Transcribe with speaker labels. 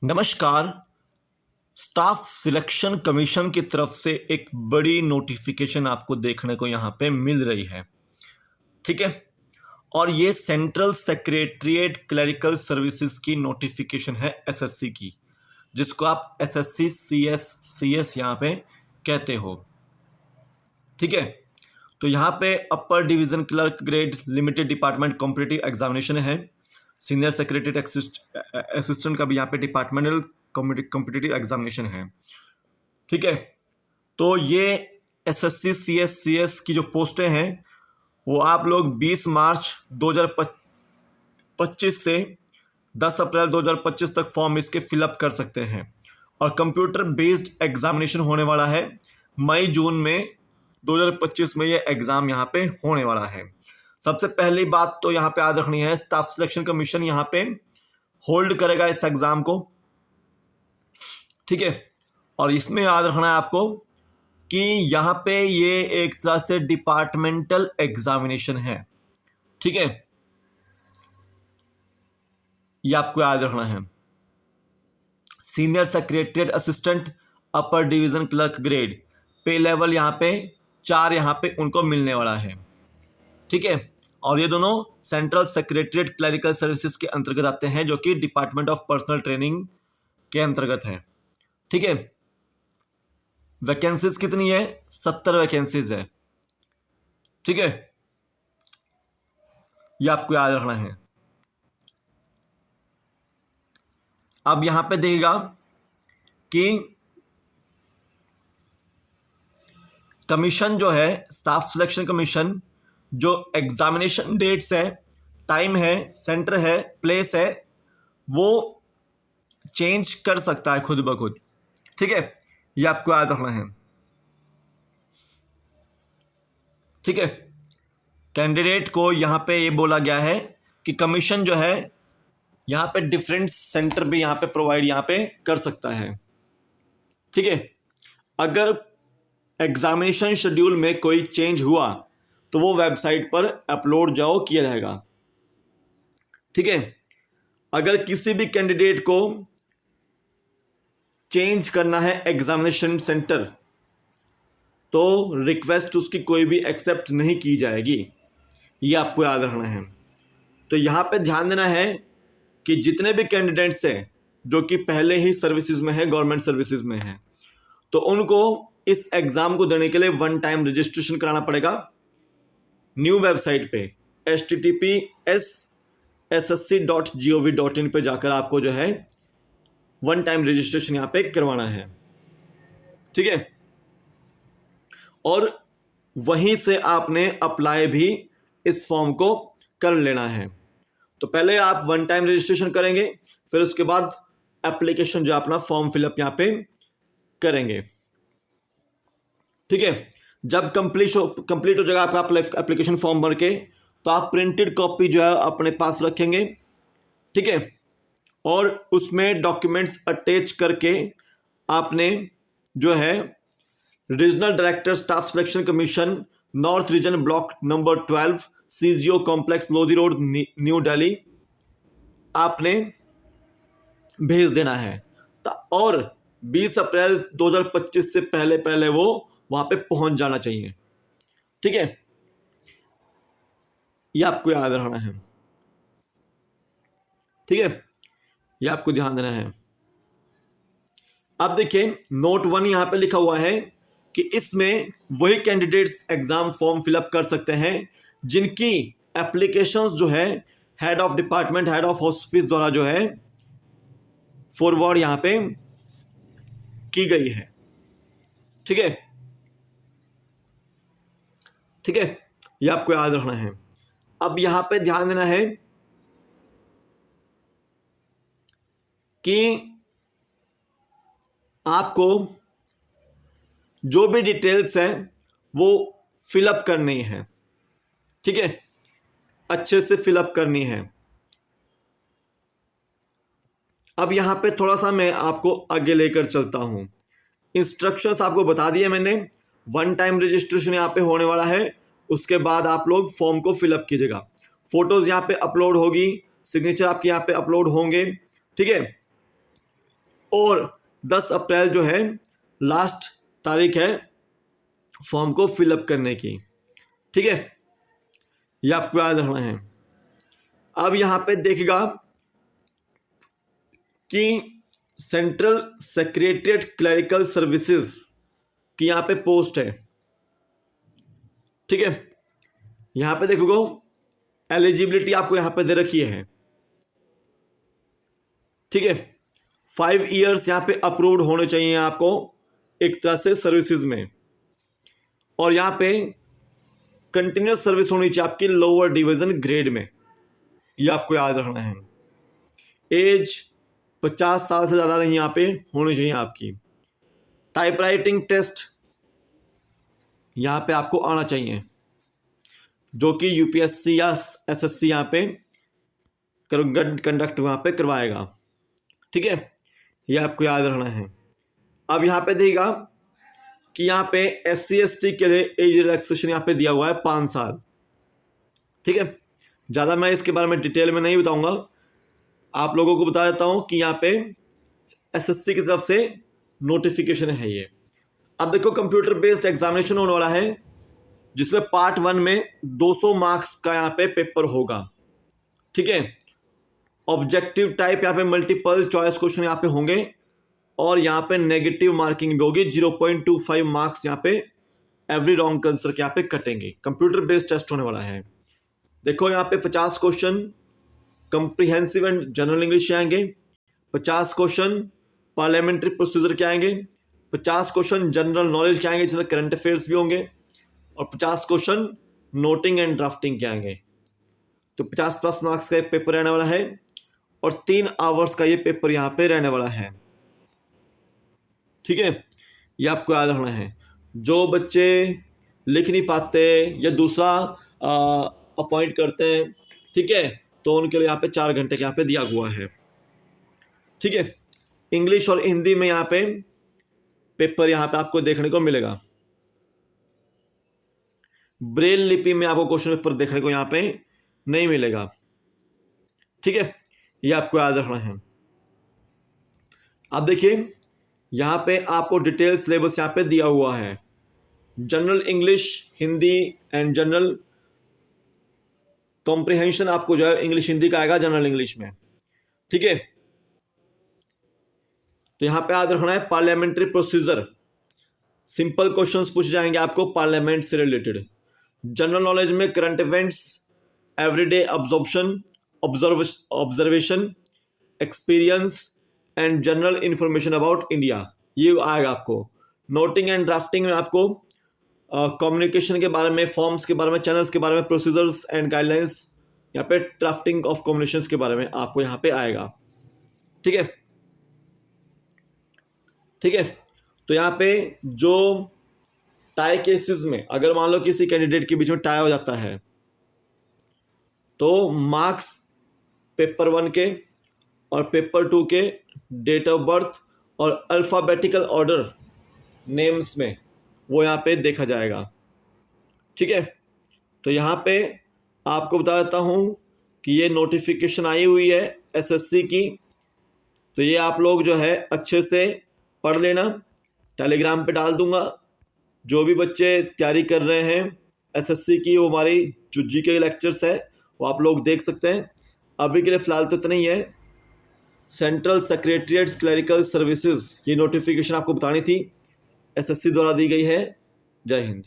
Speaker 1: नमस्कार। Staff selection commission की तरफ से एक बड़ी नोटिफिकेशन आपको देखने को यहाँ पे मिल रही है। ठीक है। और ये सेंट्रल सेक्रेटरीट क्लरिकल सर्विसेज की नोटिफिकेशन है, एसएससी की, जिसको आप एसएससी सीएस यहाँ पे कहते हो। ठीक है। तो यहाँ पे upper division clerk grade limited department competitive examination है। सीनियर सेक्रेटरी असिस्टेंट का भी यहाँ पे डिपार्टमेंटल कॉम्पिटिटिव एग्जामिनेशन है। ठीक है। तो ये एसएससी सीएस की जो पोस्टें हैं वो आप लोग 20 मार्च 2025 से 10 अप्रैल 2025 तक फॉर्म इसके फिलअप कर सकते हैं। और कंप्यूटर बेस्ड एग्जामिनेशन होने वाला है मई जून में 2025 में। ये एग्ज़ाम यहाँ पे होने वाला है। सबसे पहली बात तो यहाँ पे याद रखनी है, स्टाफ सिलेक्शन कमीशन यहाँ पे होल्ड करेगा इस एग्ज़ाम को। ठीक है। और इसमें याद रखना है आपको कि यहाँ पे ये एक तरह से डिपार्टमेंटल एग्जामिनेशन है। ठीक है। ये आपको याद रखना है। Senior secretariat assistant upper division clerk grade pay level यहाँ पे 4 यहाँ पे उनको मिलने वाला है। ठीक है। और ये दोनों सेंट्रल सेक्रेटरीट क्लरिकल सर्विसेज के अंतर्गत आते हैं, जो कि डिपार्टमेंट ऑफ पर्सनल ट्रेनिंग के अंतर्गत है। ठीक है। वैकेंसीज कितनी है? 70 वैकेंसीज है। ठीक है। ये आपको याद रखना है। अब यहां पे देखिएगा कि कमीशन जो है, स्टाफ सिलेक्शन कमीशन, जो एग्जामिनेशन डेट्स है, टाइम है, सेंटर है, प्लेस है, वो चेंज कर सकता है खुद ब खुद। ठीक है। ये आपको याद रखना है। ठीक है। कैंडिडेट को यहाँ पे ये बोला गया है कि कमीशन जो है यहाँ पे डिफरेंट सेंटर भी यहाँ पे प्रोवाइड यहाँ पे कर सकता है। ठीक है। अगर एग्जामिनेशन शेड्यूल में कोई चेंज हुआ तो वो वेबसाइट पर अपलोड जाओ किया जाएगा। ठीक है। अगर किसी भी कैंडिडेट को चेंज करना है एग्जामिनेशन सेंटर तो रिक्वेस्ट उसकी कोई भी एक्सेप्ट नहीं की जाएगी। ये आपको याद रखना है। तो यहाँ पे ध्यान देना है कि जितने भी कैंडिडेट्स हैं जो कि पहले ही सर्विसेज में है, गवर्नमेंट सर्विसेज में है, तो उनको इस एग्ज़ाम को देने के लिए वन टाइम रजिस्ट्रेशन कराना पड़ेगा न्यू वेबसाइट पे https://ssc.gov.in पे जाकर आपको जो है वन टाइम रजिस्ट्रेशन यहाँ पे करवाना है। ठीक है। और वहीं से आपने अप्लाई भी इस फॉर्म को कर लेना है। तो पहले आप वन टाइम रजिस्ट्रेशन करेंगे, फिर उसके बाद एप्लीकेशन जो अपना फॉर्म फिलअप यहाँ पे करेंगे। ठीक है। जब कंप्लीट हो जाएगा आपका एप्लीकेशन फॉर्म भर के, तो आप प्रिंटेड कॉपी जो है अपने पास रखेंगे। ठीक है। और उसमें डॉक्यूमेंट्स अटैच करके आपने जो है regional director staff selection commission north region block number 12 CGO complex Lodhi road new Delhi आपने भेज देना है। और 20 अप्रैल 2025 से पहले पहले वो वहां पे पहुंच जाना चाहिए। ठीक है। ये आपको याद रखना है। ठीक है। ये आपको ध्यान देना है। अब देखिए नोट 1 यहां पे लिखा हुआ है कि इसमें वही कैंडिडेट्स एग्जाम फॉर्म फिलअप कर सकते हैं जिनकी एप्लीकेशंस जो है head of department, head of office द्वारा जो है फॉरवर्ड यहां पे की गई है। ठीक है। ठीक है। ये आपको याद रखना है। अब यहां पे ध्यान देना है कि आपको जो भी डिटेल्स हैं वो फिलअप करनी है। ठीक है। अच्छे से फिलअप करनी है। अब यहां पे थोड़ा सा मैं आपको आगे लेकर चलता हूं। इंस्ट्रक्शंस आपको बता दिए मैंने। वन टाइम रजिस्ट्रेशन यहाँ पे होने वाला है। उसके बाद आप लोग फॉर्म को फिलअप कीजिएगा। फोटोज यहाँ पे अपलोड होगी, सिग्नेचर आपके यहाँ पे अपलोड होंगे। ठीक है। और 10 अप्रैल जो है लास्ट तारीख है फॉर्म को फिलअप करने की। ठीक है, ये आपको याद रखना है। अब यहाँ पे देखिएगा कि सेंट्रल सेक्रेटरीट क्लरिकल सर्विसेज की यहाँ पे पोस्ट है। ठीक है, यहाँ पे देखोगे एलिजिबिलिटी आपको यहाँ पे दे रखी है। ठीक है, 5 ईयर्स यहाँ पे अप्रूव्ड होने चाहिए आपको एक तरह से सर्विसेज में, और यहाँ पे कंटिन्यूस सर्विस होनी चाहिए आपकी लोअर डिवीजन ग्रेड में, ये आपको याद रखना है। एज 50 साल से ज़्यादा नहीं यहाँ पे होनी चाहिए आपकी। टाइपराइटिंग टेस्ट यहाँ पे आपको आना चाहिए, जो कि यूपीएससी या एसएससी यहाँ पे कंडक्ट वहाँ पे करवाएगा। ठीक है, ये आपको याद रखना है। अब यहाँ पे देखिएगा कि यहाँ पे SC/ST के लिए एज रिलैक्सेशन यहाँ पे दिया हुआ है 5 साल। ठीक है, ज़्यादा मैं इसके बारे में डिटेल में नहीं बताऊंगा, आप लोगों को बता देता हूँ कि यहाँ पे SSC की तरफ से नोटिफिकेशन है ये। अब देखो कंप्यूटर बेस्ड एग्जामिनेशन होने वाला है, जिसमें पार्ट 1 में 200 मार्क्स का यहाँ पे पेपर होगा। ठीक है, ऑब्जेक्टिव टाइप यहाँ पे मल्टीपल चॉइस क्वेश्चन यहाँ पे होंगे, और यहाँ पे नेगेटिव मार्किंग भी होगी। 0.25 मार्क्स यहाँ पे एवरी रॉन्ग आंसर के यहाँ पे कटेंगे। कंप्यूटर बेस्ड टेस्ट होने वाला है। देखो यहाँ पे 50 question comprehensive and general English आएंगे, 50 क्वेश्चन पार्लियामेंट्री प्रोसीजर के आएंगे, 50 क्वेश्चन जनरल नॉलेज के आएंगे जिसमें करंट अफेयर्स भी होंगे, और 50 क्वेश्चन नोटिंग एंड ड्राफ्टिंग के आएंगे। तो 50+ मार्क्स का एक पेपर रहने वाला है, और 3 आवर्स का ये पेपर यहाँ पे रहने वाला है। ठीक है, ये आपको याद रखना है। जो बच्चे लिख नहीं पाते या दूसरा अपॉइंट करते हैं, ठीक है, तो उनके लिए यहाँ पे 4 घंटे का यहाँ पे दिया हुआ है। ठीक है, इंग्लिश और हिंदी में यहाँ पे पेपर यहाँ पे आपको देखने को मिलेगा। ब्रेल लिपि में आपको क्वेश्चन पेपर देखने को यहाँ पे नहीं मिलेगा। ठीक है, ये आपको याद रखना है। अब देखिए यहाँ पे आपको डिटेल सिलेबस यहाँ पे दिया हुआ है। General English, Hindi and general comprehension आपको जो है इंग्लिश हिंदी का आएगा जनरल इंग्लिश में। ठीक है, तो यहाँ पे याद रखना है पार्लियामेंट्री प्रोसीजर, सिंपल क्वेश्चंस पूछ जाएंगे आपको पार्लियामेंट से रिलेटेड। जनरल नॉलेज में current events, everyday observation, experience and general information about India, ये आएगा आपको। नोटिंग एंड ड्राफ्टिंग में आपको कम्युनिकेशन के बारे में, फॉर्म्स के बारे में, चैनल्स के बारे में, प्रोसीजर्स एंड गाइडलाइंस, यहाँ पे ड्राफ्टिंग ऑफ कम्युनिकेशंस के बारे में आपको यहाँ पे आएगा। ठीक है, ठीक है, तो यहाँ पे जो टाई केसेस में अगर मान लो किसी कैंडिडेट के बीच में टाई हो जाता है, तो मार्क्स पेपर 1 के और पेपर 2 के डेट ऑफ बर्थ और अल्फ़ाबेटिकल ऑर्डर नेम्स में वो यहाँ पे देखा जाएगा। ठीक है, तो यहाँ पे आपको बता देता हूँ कि ये नोटिफिकेशन आई हुई है SSC की, तो ये आप लोग जो है अच्छे से पढ़ लेना। टेलीग्राम पे डाल दूँगा। जो भी बच्चे तैयारी कर रहे हैं SSC की, वो हमारी जो GK लेक्चर्स है वो आप लोग देख सकते हैं। अभी के लिए फ़िलहाल तो इतना ही है। सेंट्रल सेक्रेटरीट्स क्लरिकल सर्विसेज, ये नोटिफिकेशन आपको बतानी थी, SSC द्वारा दी गई है। जय हिंद।